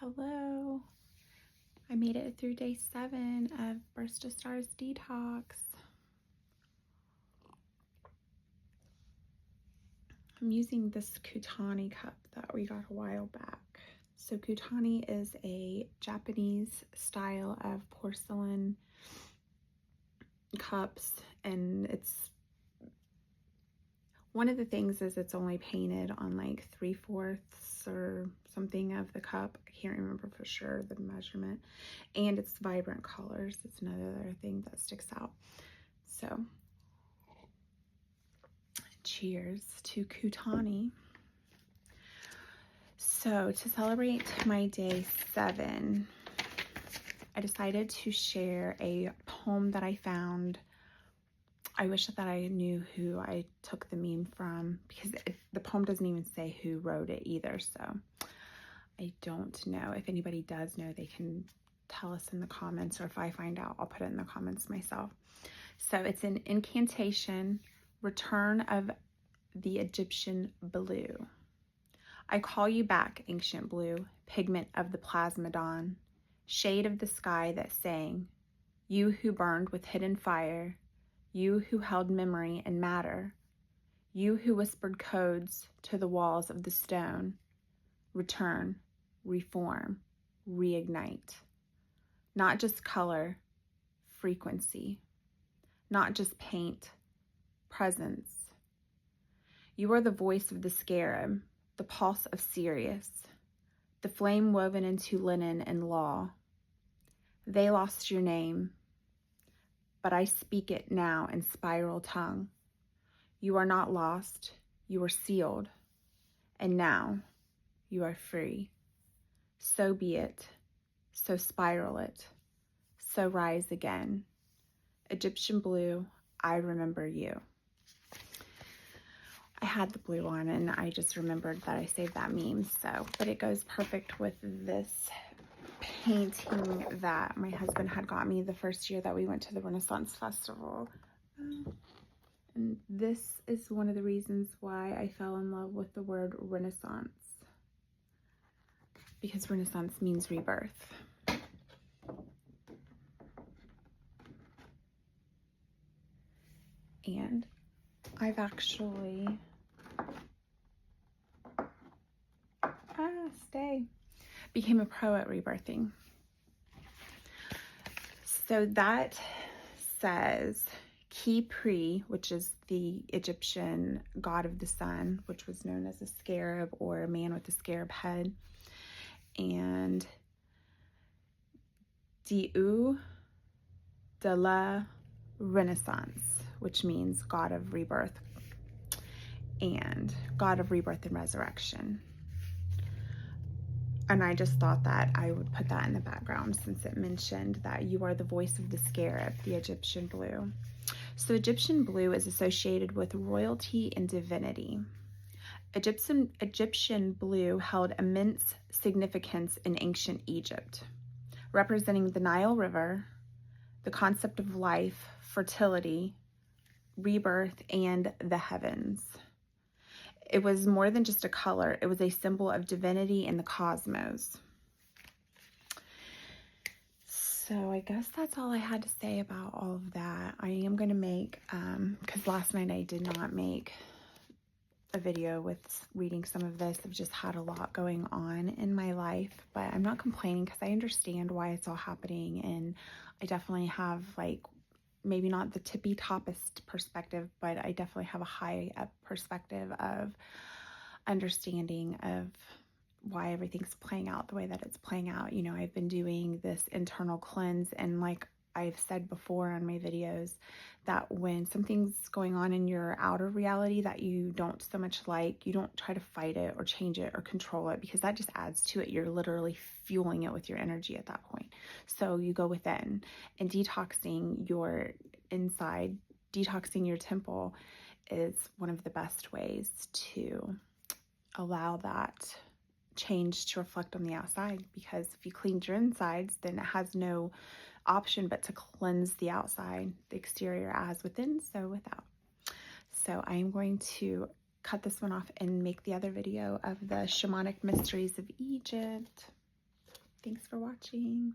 Hello. I made it through day 7 of Burst of Stars Detox. I'm using this Kutani cup that we got a while back. So Kutani is a Japanese style of porcelain cups, and it's one of the things is it's only painted on like 3/4 or something of the cup. I can't remember for sure the measurement. And it's vibrant colors. It's another thing that sticks out. So, cheers to Kutani. So, to celebrate my day 7, I decided to share a poem that I found. I wish that I knew who I took the meme from, because the poem doesn't even say who wrote it either. So I don't know. If anybody does know, they can tell us in the comments, or if I find out, I'll put it in the comments myself. So it's an incantation, Return of the Egyptian Blue. I call you back, ancient blue, pigment of the plasma dawn, shade of the sky that sang, you who burned with hidden fire, you who held memory and matter, you who whispered codes to the walls of the stone. Return, reform, reignite. Not just color, frequency. Not just paint, presence. You are the voice of the scarab, the pulse of Sirius, the flame woven into linen and law. They lost your name, but I speak it now in spiral tongue. You are not lost, you are sealed, and now you are free. So be it, so spiral it, so rise again. Egyptian blue, I remember you. I had the blue on and I just remembered that I saved that meme, but it goes perfect with this painting that my husband had got me the first year that we went to the Renaissance Festival. And this is one of the reasons why I fell in love with the word Renaissance, because Renaissance means rebirth. And I've actually became a pro at rebirthing. So that says Ki-Pri, which is the Egyptian god of the sun, which was known as a scarab or a man with a scarab head, and Dieu de la Renaissance, which means god of rebirth and god of rebirth and resurrection. And I just thought that I would put that in the background since it mentioned that you are the voice of the scarab, the Egyptian blue. So Egyptian blue is associated with royalty and divinity. Egyptian blue held immense significance in ancient Egypt, representing the Nile River, the concept of life, fertility, rebirth, and the heavens. It was more than just a color. It was a symbol of divinity in the cosmos. So I guess that's all I had to say about all of that. I am going to make, because last night I did not make a video with reading some of this. I've just had a lot going on in my life, but I'm not complaining because I understand why it's all happening. And I definitely have, like, maybe not the tippy toppest perspective, but I definitely have a high up perspective of understanding of why everything's playing out the way that it's playing out. You know, I've been doing this internal cleanse, and like I've said before on my videos, that when something's going on in your outer reality that you don't so much like, you don't try to fight it or change it or control it, because that just adds to it. You're literally fueling it with your energy at that point. So you go within, and detoxing your inside, detoxing your temple is one of the best ways to allow that change to reflect on the outside, because if you cleaned your insides, then it has no option but to cleanse the outside, the exterior as within, so without. So I'm going to cut this one off and make the other video of the shamanic mysteries of Egypt. Thanks for watching.